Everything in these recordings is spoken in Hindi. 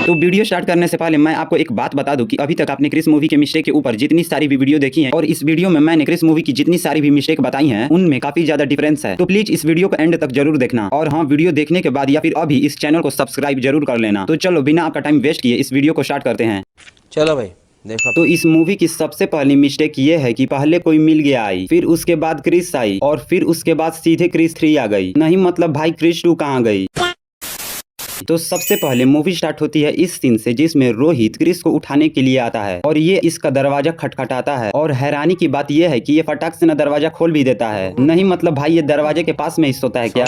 तो वीडियो स्टार्ट करने से पहले मैं आपको एक बात बता दूं कि अभी तक आपने क्रिस मूवी के मिस्टेक के ऊपर जितनी सारी भी वीडियो देखी है और इस वीडियो में मैंने क्रिस मूवी की जितनी सारी भी मिस्टेक बताई हैं उनमें काफी ज्यादा डिफरेंस है। तो प्लीज इस वीडियो को एंड तक जरूर देखना और हाँ, वीडियो देखने के बाद या फिर अभी इस चैनल को सब्सक्राइब जरूर कर लेना। तो चलो बिना आपका टाइम वेस्ट किए इस वीडियो को स्टार्ट करते हैं। चलो भाई देखो। तो इस मूवी की सबसे पहली मिस्टेक ये है कि पहले कोई मिल गया आई, फिर उसके बाद क्रिस आई और फिर उसके बाद सीधे क्रिस 3 आ गई। नहीं मतलब भाई क्रिस 2 कहाँ गई। तो सबसे पहले मूवी स्टार्ट होती है इस सीन से जिसमें रोहित क्रिस को उठाने के लिए आता है और ये इसका दरवाजा खटखटाता है और हैरानी की बात यह है कि ये फटाक से न दरवाजा खोल भी देता है। नहीं मतलब भाई ये दरवाजे के पास में ही सोता है क्या।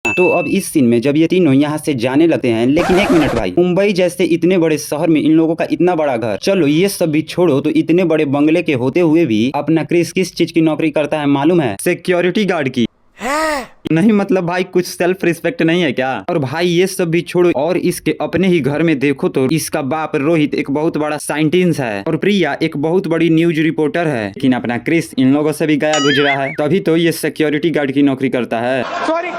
तो अब इस सीन में जब ये तीनों यहाँ से जाने लगते हैं, लेकिन एक मिनट भाई, मुंबई जैसे इतने बड़े शहर में इन लोगों का इतना बड़ा घर, चलो ये सब भी छोड़ो, तो इतने बड़े बंगले के होते हुए भी अपना क्रिस किस चीज की नौकरी करता है मालूम है? सिक्योरिटी गार्ड की। नहीं मतलब भाई कुछ सेल्फ रिस्पेक्ट नहीं है क्या। और भाई ये सब भी छोड़ो और इसके अपने ही घर में देखो तो इसका बाप रोहित एक बहुत बड़ा साइंटिस्ट है और प्रिया एक बहुत बड़ी न्यूज रिपोर्टर है, लेकिन अपना क्रिस इन लोगों से भी गया गुजरा है, तभी तो ये सिक्योरिटी गार्ड की नौकरी करता है। सॉरी।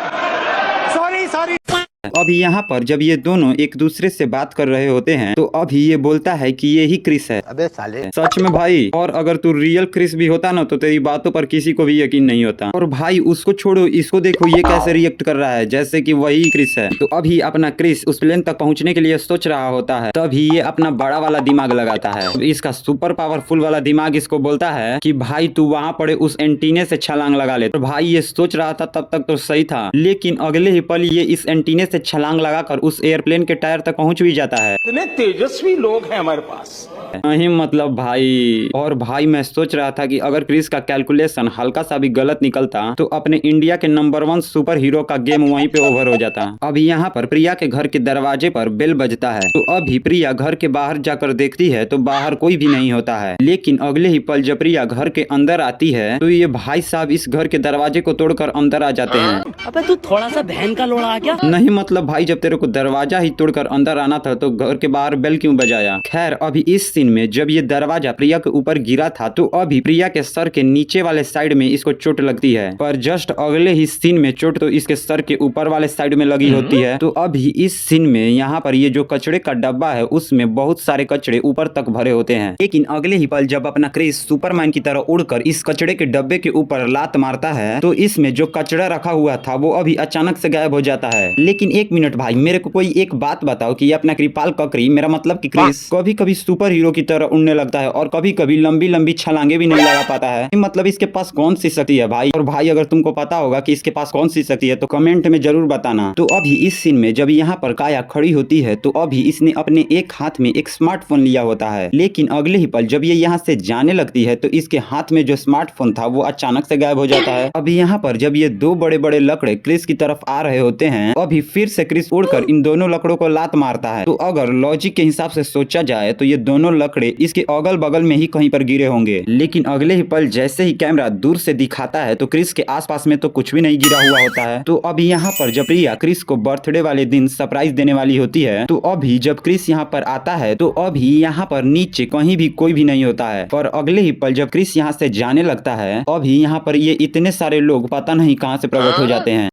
अभी यहाँ पर जब ये दोनों एक दूसरे से बात कर रहे होते हैं तो अभी ये बोलता है कि ये ही क्रिस है। अबे साले सच में भाई, और अगर तू रियल क्रिस भी होता ना तो तेरी बातों पर किसी को भी यकीन नहीं होता। और भाई उसको छोड़ो, इसको देखो ये कैसे रिएक्ट कर रहा है जैसे कि वही क्रिस है। तो अभी अपना क्रिस उस प्लेन तक पहुंचने के लिए सोच रहा होता है, तभी ये अपना बड़ा वाला दिमाग लगाता है। इसका सुपर पावरफुल वाला दिमाग इसको बोलता है कि भाई तू वहाँ पड़े उस एंटीने से छलांग लगा ले। तो भाई ये सोच रहा था तब तक तो सही था, लेकिन अगले ही पल ये इस एंटीने से छलांग लगाकर उस एयरप्लेन के टायर तक पहुंच भी जाता है। इतने तेजस्वी लोग हैं हमारे पास। नहीं मतलब भाई, और भाई मैं सोच रहा था कि अगर क्रिस का कैलकुलेशन हल्का सा भी गलत निकलता तो अपने इंडिया के नंबर 1 सुपर हीरो का गेम वहीं पे ओवर हो जाता। अभी यहाँ पर प्रिया के घर के दरवाजे पर बेल बजता है, तो अभी प्रिया घर के बाहर जाकर देखती है तो बाहर कोई भी नहीं होता है, लेकिन अगले ही पल जब प्रिया घर के अंदर आती है तो ये भाई साहब इस घर के दरवाजे को तोड़कर अंदर आ जाते हैं। अबे तू थोड़ा सा बहन का लोड़ा आ क्या। नहीं मतलब भाई जब तेरे को दरवाजा ही तोड़कर अंदर आना था तो घर के बाहर बेल क्यों बजाया। खैर अभी इस सीन में जब ये दरवाजा प्रिया के ऊपर गिरा था तो अभी प्रिया के सर के नीचे वाले साइड में इसको चोट लगती है, पर जस्ट अगले ही सीन में चोट तो इसके सर के ऊपर वाले साइड में लगी होती है। तो अभी इस सीन में यहाँ पर ये जो कचड़े का डब्बा है उसमें बहुत सारे कचड़े ऊपर तक भरे होते हैं, लेकिन अगले ही पल जब अपना क्रिस सुपरमैन की तरह उड़कर इस कचड़े के डब्बे के ऊपर लात मारता है तो इसमें जो कचड़ा रखा हुआ था वो अभी अचानक से गायब हो जाता है। लेकिन एक मिनट भाई, मेरे को कोई एक बात बताओ कि अपना कृपाल ककरी, मेरा मतलब कि क्रिस, कभी कभी सुपर हीरो की तरह उड़ने लगता है और कभी कभी लंबी लंबी छलांगे भी नहीं लगा पाता है, मतलब इसके पास कौन सी शक्ति है भाई। और भाई अगर तुमको पता होगा कि इसके पास कौन सी शक्ति है तो कमेंट में जरूर बताना। तो अभी इस सीन में जब यहाँ पर काया खड़ी होती है तो अभी इसने अपने एक हाथ में एक स्मार्टफोन लिया होता है, लेकिन अगले ही पल जब ये यहाँ से जाने लगती है तो इसके हाथ में जो स्मार्टफोन था वो अचानक से गायब हो जाता है। अभी यहाँ पर जब ये दो बड़े बड़े लकड़े क्रिस की तरफ आ रहे होते हैं अभी फिर से क्रिस उड़कर इन दोनों लकड़ों को लात मारता है। तो अगर लॉजिक के हिसाब से सोचा जाए तो ये दोनों लकड़े इसके अगल बगल में ही कहीं पर गिरे होंगे, लेकिन अगले ही पल जैसे ही कैमरा दूर से दिखाता है तो क्रिस के आसपास में तो कुछ भी नहीं गिरा हुआ होता है। तो अभी यहाँ पर जब प्रिया क्रिस को बर्थडे वाले दिन सरप्राइज देने वाली होती है तो अभी जब क्रिस यहाँ पर आता है तो अभी यहाँ पर नीचे कहीं भी कोई भी नहीं होता है, पर अगले ही पल जब क्रिस यहाँ से जाने लगता है अभी यहाँ पर ये इतने सारे लोग पता नहीं कहाँ से प्रकट हो जाते हैं।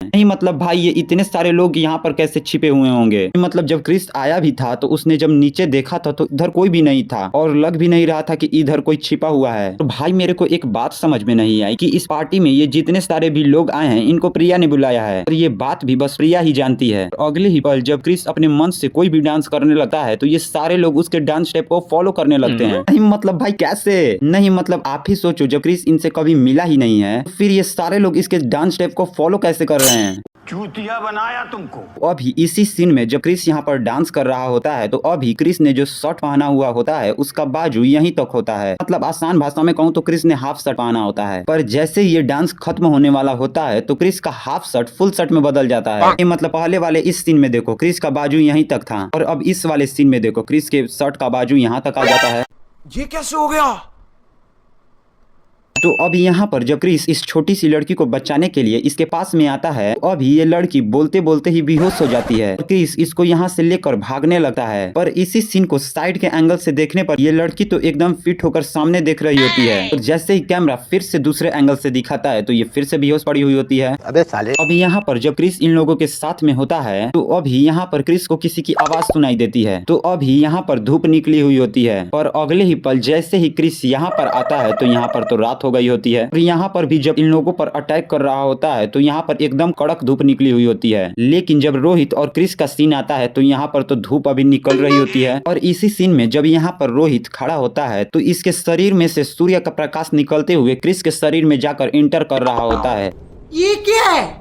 नहीं मतलब भाई ये इतने सारे लोग यहाँ पर कैसे छिपे हुए होंगे। मतलब जब क्रिस आया भी था तो उसने जब नीचे देखा था तो इधर कोई भी नहीं था और लग भी नहीं रहा था कि इधर कोई छिपा हुआ है। तो भाई मेरे को एक बात समझ में नहीं आई कि इस पार्टी में ये जितने सारे भी लोग आए हैं इनको प्रिया ने बुलाया है और ये बात भी बस प्रिया ही जानती है। अगले ही पल जब क्रिस अपने मन से कोई भी डांस करने लगता है तो ये सारे लोग उसके डांस स्टेप को फॉलो करने लगते हैं। नहीं मतलब भाई कैसे, नहीं मतलब आप ही सोचो जब क्रिस इनसे कभी मिला ही नहीं है फिर ये सारे लोग इसके डांस स्टेप को फॉलो कैसे कर रहे हैं। चूतिया बनाया तुमको। अभी इसी सीन में जब क्रिस यहाँ पर डांस कर रहा होता है तो अभी क्रिस ने जो शर्ट पहना हुआ होता है उसका बाजू यहीं तक होता है, मतलब आसान भाषा में कहूँ तो क्रिस ने हाफ शर्ट पहना होता है, पर जैसे ये डांस खत्म होने वाला होता है तो क्रिस का हाफ शर्ट फुल शर्ट में बदल जाता है। मतलब पहले वाले इस सीन में देखो क्रिस का बाजू यहीं तक था और अब इस वाले सीन में देखो क्रिस के शर्ट का बाजू यहाँ तक आ जाता है। ये कैसे हो गया। तो अब यहाँ पर जब क्रिस इस छोटी सी लड़की को बचाने के लिए इसके पास में आता है, अभी ये लड़की बोलते बोलते ही बेहोश हो जाती है। क्रिस इसको यहाँ से लेकर भागने लगता है, पर इसी सीन को साइड के एंगल से देखने पर ये लड़की तो एकदम फिट होकर सामने देख रही होती है। और जैसे ही कैमरा फिर से दूसरे एंगल से दिखाता है तो ये फिर से बेहोश पड़ी हुई होती है। अबे साले। अभी यहाँ पर जब क्रिस इन लोगों के साथ में होता है तो अभी यहाँ पर क्रिस को किसी की आवाज सुनाई देती है। तो अभी यहाँ पर धूप निकली हुई होती है और अगले ही पल जैसे ही क्रिस यहाँ पर आता है तो यहाँ पर तो रात हो गई होती है। और यहाँ पर भी जब इन लोगों पर अटैक कर रहा होता है तो यहाँ पर एकदम कड़क धूप निकली हुई होती है। लेकिन जब रोहित और क्रिस का सीन आता है तो यहाँ पर तो धूप अभी निकल रही होती है। और इसी सीन में जब यहाँ पर रोहित खड़ा होता है तो इसके शरीर में से सूर्य का प्रकाश निकलते हुए क्रिस के शरीर में जाकर इंटर कर रहा होता है। ये क्या है?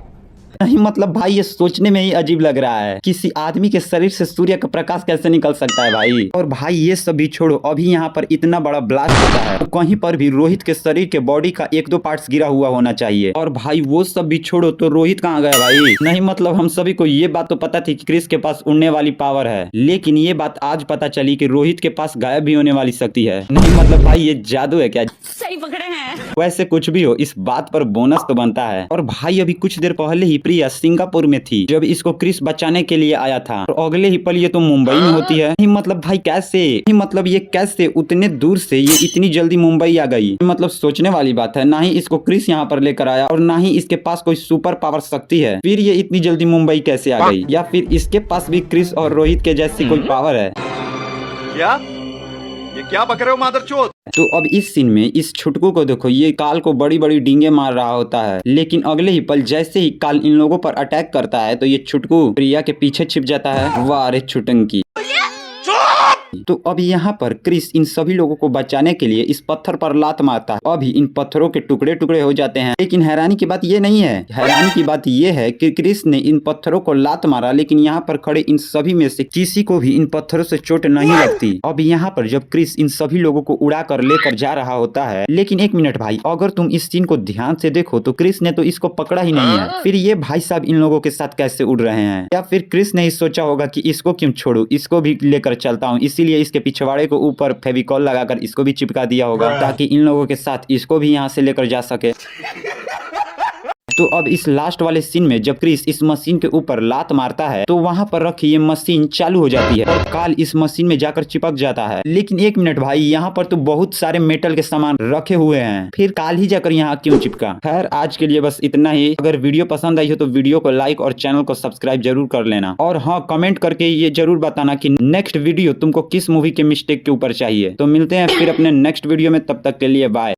नहीं मतलब भाई ये सोचने में ही अजीब लग रहा है, किसी आदमी के शरीर से सूर्य का प्रकाश कैसे निकल सकता है भाई। और भाई ये सब भी छोड़ो, अभी यहाँ पर इतना बड़ा ब्लास्ट होता है तो कहीं पर भी रोहित के शरीर के बॉडी का एक दो पार्ट्स गिरा हुआ होना चाहिए। और भाई वो सब भी छोड़ो तो रोहित कहाँ गया भाई। नहीं मतलब हम सभी को ये बात तो पता थी कि क्रिस के पास उड़ने वाली पावर है, लेकिन ये बात आज पता चली कि रोहित के पास गायब भी होने वाली शक्ति है। नहीं मतलब भाई ये जादू है क्या? सही पकड़े हैं। वैसे कुछ भी हो इस बात पर बोनस तो बनता है। और भाई अभी कुछ देर पहले ही प्रिया सिंगापुर में थी जब इसको क्रिस बचाने के लिए आया था और अगले ही पल ये तो मुंबई में होती है। नहीं मतलब भाई कैसे, नहीं मतलब ये कैसे उतने दूर से ये इतनी जल्दी मुंबई आ गई। मतलब सोचने वाली बात है, ना ही इसको क्रिस यहाँ पर लेकर आया और ना ही इसके पास कोई सुपर पावर शक्ति है, फिर ये इतनी जल्दी मुंबई कैसे आ गई? या फिर इसके पास भी क्रिस और रोहित के जैसी कोई पावर है? क्या ये क्या बक रहे हो मादरचोद? तो अब इस सीन में इस छुटकू को देखो, ये काल को बड़ी बड़ी डींगे मार रहा होता है, लेकिन अगले ही पल जैसे ही काल इन लोगों पर अटैक करता है तो ये छुटकू प्रिया के पीछे छिप जाता है। वाह रे छुटंकी। तो अब यहाँ पर क्रिस इन सभी लोगों को बचाने के लिए इस पत्थर पर लात मारता है। अभी इन पत्थरों के टुकड़े टुकड़े हो जाते हैं, लेकिन हैरानी की बात ये नहीं है। हैरानी की बात ये है कि क्रिस ने इन पत्थरों को लात मारा, लेकिन यहाँ पर खड़े इन सभी में से किसी को भी इन पत्थरों से चोट नहीं लगती। अब यहाँ पर जब क्रिस इन सभी लोगों को उड़ा कर लेकर जा रहा होता है, लेकिन एक मिनट भाई, अगर तुम इस सीन को ध्यान से देखो तो क्रिस ने तो इसको पकड़ा ही नहीं है, फिर ये भाई साहब इन लोगों के साथ कैसे उड़ रहे हैं? या फिर क्रिस ने सोचा होगा कि इसको क्यों छोड़ू, इसको भी लेकर चलता हूँ, इसीलिए इसके पिछवाड़े को ऊपर फेविकॉल लगाकर इसको भी चिपका दिया होगा ताकि इन लोगों के साथ इसको भी यहाँ से लेकर जा सके। तो अब इस लास्ट वाले सीन में जब क्रिस इस मशीन के ऊपर लात मारता है तो वहां पर रखी ये मशीन चालू हो जाती है और काल इस मशीन में जाकर चिपक जाता है। लेकिन एक मिनट भाई, यहाँ पर तो बहुत सारे मेटल के सामान रखे हुए हैं, फिर काल ही जाकर यहाँ क्यों चिपका? खैर आज के लिए बस इतना ही। अगर वीडियो पसंद आई हो तो वीडियो को लाइक और चैनल को सब्सक्राइब जरूर कर लेना। और हाँ, कमेंट करके ये जरूर बताना कि नेक्स्ट वीडियो तुमको किस मूवी के मिस्टेक के ऊपर चाहिए। तो मिलते हैं फिर अपने नेक्स्ट वीडियो में, तब तक के लिए बाय।